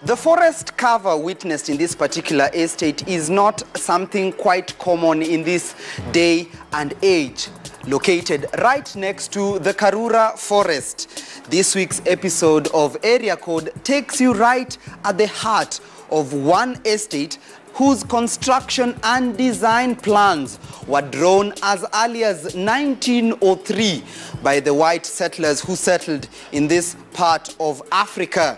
The forest cover witnessed in this particular estate is not something quite common in this day and age. Located right next to the Karura forest, this week's episode of Area Code takes you right at the heart of one estate whose construction and design plans were drawn as early as 1903 by the white settlers who settled in this part of Africa.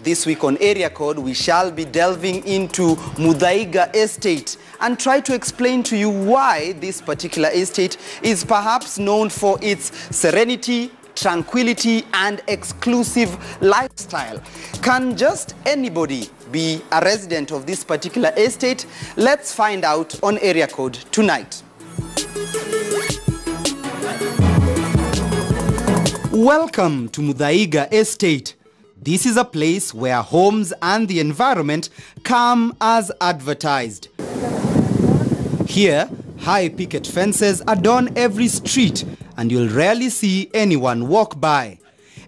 This week on Area Code, we shall be delving into Muthaiga Estate and try to explain to you why this particular estate is perhaps known for its serenity, tranquility and exclusive lifestyle. Can just anybody be a resident of this particular estate? Let's find out on Area Code tonight. Welcome to Muthaiga Estate. This is a place where homes and the environment come as advertised. Here, high picket fences adorn every street and you'll rarely see anyone walk by.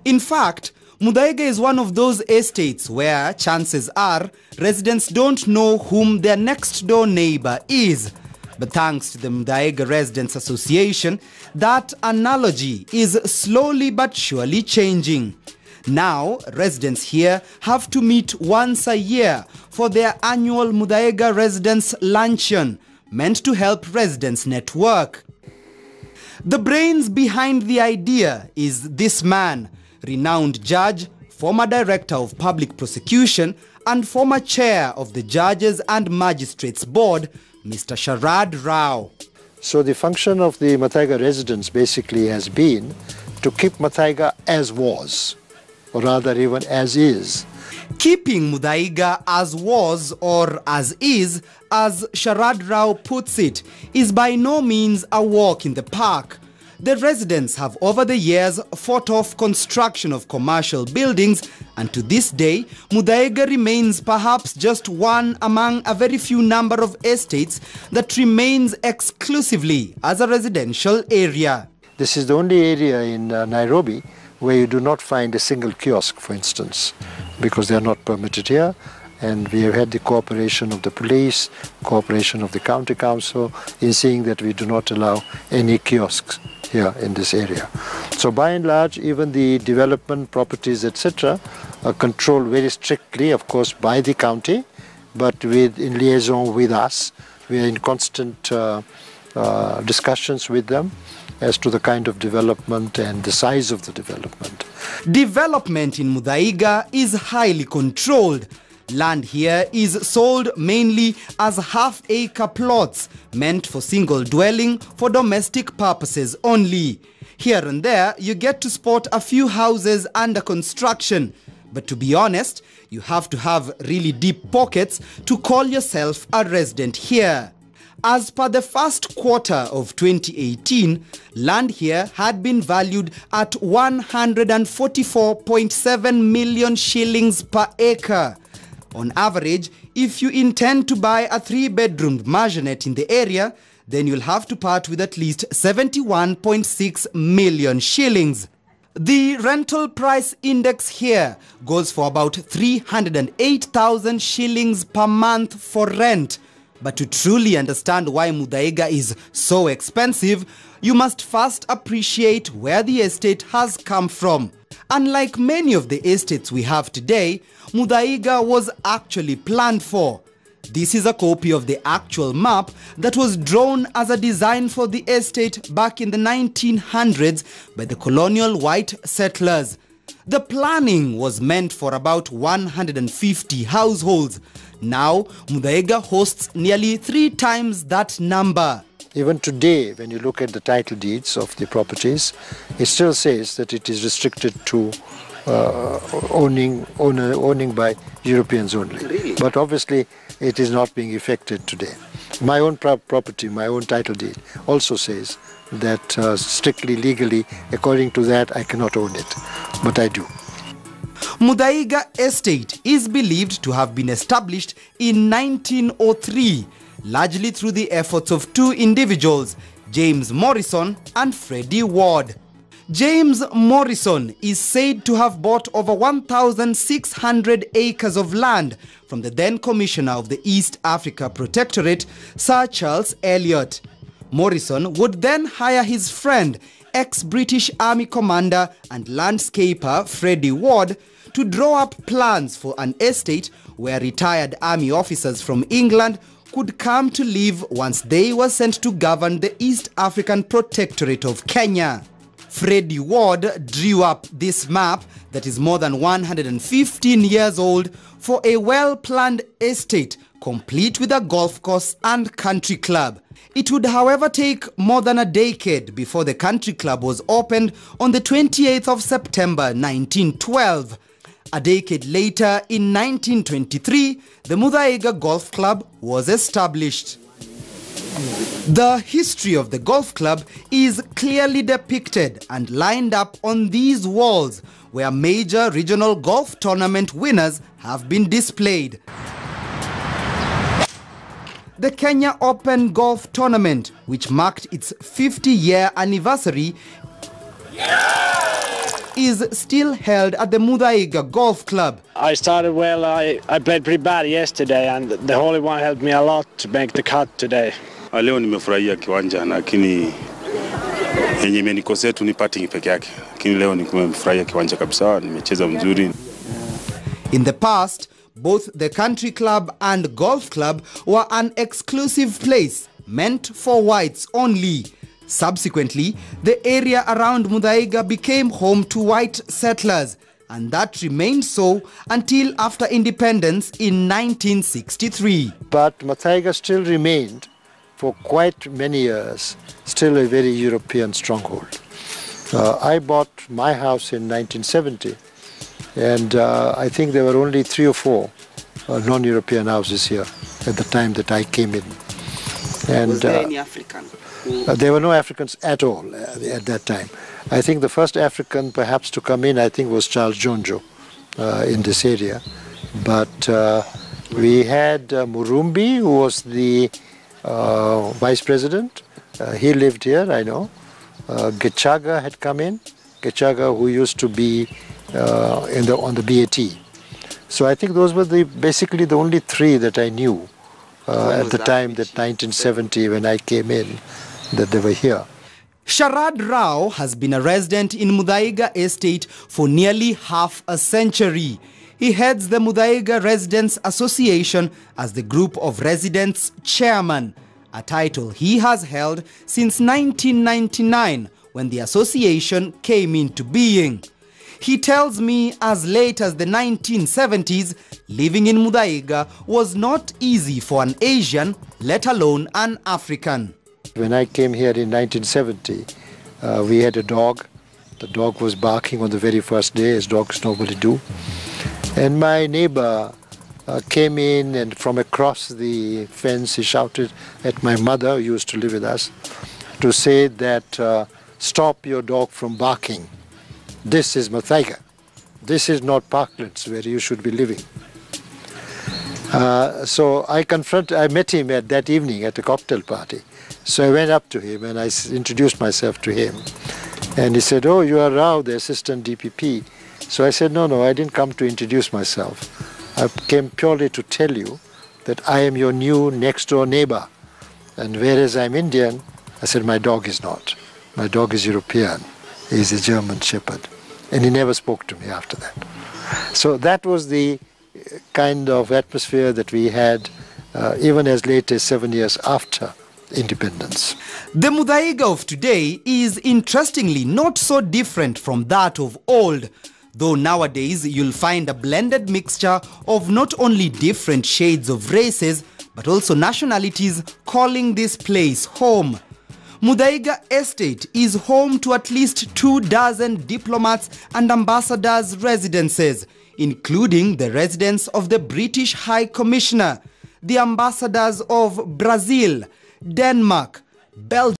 In fact, Muthaiga is one of those estates where chances are residents don't know whom their next door neighbor is. But thanks to the Muthaiga Residents Association, that analogy is slowly but surely changing. Now, residents here have to meet once a year for their annual Muthaiga Residents Luncheon, meant to help residents network. The brains behind the idea is this man, renowned judge, former director of public prosecution, and former chair of the Judges and Magistrates Board, Mr. Sharad Rao. So the function of the Muthaiga residents basically has been to keep Muthaiga as was, or rather even as is. Keeping Muthaiga as was or as is, as Sharad Rao puts it, is by no means a walk in the park. The residents have over the years fought off construction of commercial buildings, and to this day, Muthaiga remains perhaps just one among a very few number of estates that remains exclusively as a residential area. This is the only area in Nairobi where you do not find a single kiosk, for instance, because they are not permitted here. And we have had the cooperation of the police, cooperation of the county council in seeing that we do not allow any kiosks here in this area. So by and large, even the development properties, etc., are controlled very strictly, of course, by the county, but in liaison with us. We are in constant discussions with them as to the kind of development and the size of the development. Development in Muthaiga is highly controlled. Land here is sold mainly as half-acre plots meant for single dwelling for domestic purposes only. Here and there, you get to spot a few houses under construction. But to be honest, you have to have really deep pockets to call yourself a resident here. As per the first quarter of 2018, land here had been valued at 144.7 million shillings per acre. On average, if you intend to buy a 3-bedroom maisonette in the area, then you'll have to part with at least 71.6 million shillings. The rental price index here goes for about 308,000 shillings per month for rent. But to truly understand why Muthaiga is so expensive, you must first appreciate where the estate has come from. Unlike many of the estates we have today, Muthaiga was actually planned for. This is a copy of the actual map that was drawn as a design for the estate back in the 1900s by the colonial white settlers. The planning was meant for about 150 households. Now, Muthaiga hosts nearly 3 times that number. Even today, when you look at the title deeds of the properties, it still says that it is restricted to owning by Europeans only. Really? But obviously, it is not being effected today. My own property, my own title deed also says that strictly legally, according to that, I cannot own it, but I do. Muthaiga Estate is believed to have been established in 1903, largely through the efforts of 2 individuals, James Morrison and Freddie Ward. James Morrison is said to have bought over 1,600 acres of land from the then Commissioner of the East Africa Protectorate, Sir Charles Elliot. Morrison would then hire his friend, ex-British Army commander and landscaper Freddie Ward, to draw up plans for an estate where retired army officers from England could come to live once they were sent to govern the East African Protectorate of Kenya. Freddie Ward drew up this map that is more than 115 years old for a well-planned estate complete with a golf course and country club. It would, however, take more than a decade before the country club was opened on the 28th of September 1912. A decade later, in 1923, the Muthaiga Golf Club was established. The history of the golf club is clearly depicted and lined up on these walls, where major regional golf tournament winners have been displayed. The Kenya Open Golf Tournament, which marked its 50-year anniversary, is still held at the Muthaiga Golf Club. I started well. I played pretty bad yesterday, and the Holy One helped me a lot to make the cut today. Leo nimefurahia kiwanja, lakini yenye imenikosea tu ni putting peke yake. Lakini leo nimefurahia kiwanja kabisa, nimecheza mzuri. In the past, both the country club and golf club were an exclusive place meant for whites only. Subsequently, the area around Muthaiga became home to white settlers, and that remained so until after independence in 1963. But Muthaiga still remained for quite many years, still a very European stronghold. I bought my house in 1970, and I think there were only 3 or 4 non-European houses here at the time that I came in. And, was there any African? There were no Africans at all at that time. I think the first African perhaps to come in, I think, was Charles Jonjo in this area. But we had Murumbi, who was the vice president. He lived here, I know. Gechaga had come in. Gechaga, who used to be on the BAT. So I think those were basically the only 3 that I knew at the time, that 1970, when I came in, that they were here. Sharad Rao has been a resident in Muthaiga Estate for nearly half a century. He heads the Muthaiga Residents Association as the group of residents chairman, a title he has held since 1999, when the association came into being. He tells me as late as the 1970s, living in Muthaiga was not easy for an Asian, let alone an African. When I came here in 1970, we had a dog. The dog was barking on the very first day, as dogs normally do. And my neighbor came in, and from across the fence he shouted at my mother, who used to live with us, to say that stop your dog from barking. This is Muthaiga. This is not Parklands, where you should be living. So I met him at that evening at a cocktail party. So I went up to him and I introduced myself to him. And he said, "Oh, you are Rao, the assistant DPP." So I said, no, I didn't come to introduce myself. I came purely to tell you that I am your new next door neighbor. And whereas I'm Indian, I said, my dog is not. My dog is European. He's a German Shepherd. And he never spoke to me after that. So that was the kind of atmosphere that we had even as late as 7 years after independence. The Muthaiga of today is interestingly not so different from that of old, though nowadays you'll find a blended mixture of not only different shades of races, but also nationalities calling this place home. Muthaiga Estate is home to at least 24 diplomats and ambassadors' residences, including the residence of the British High Commissioner, the ambassadors of Brazil, Denmark, Belgium,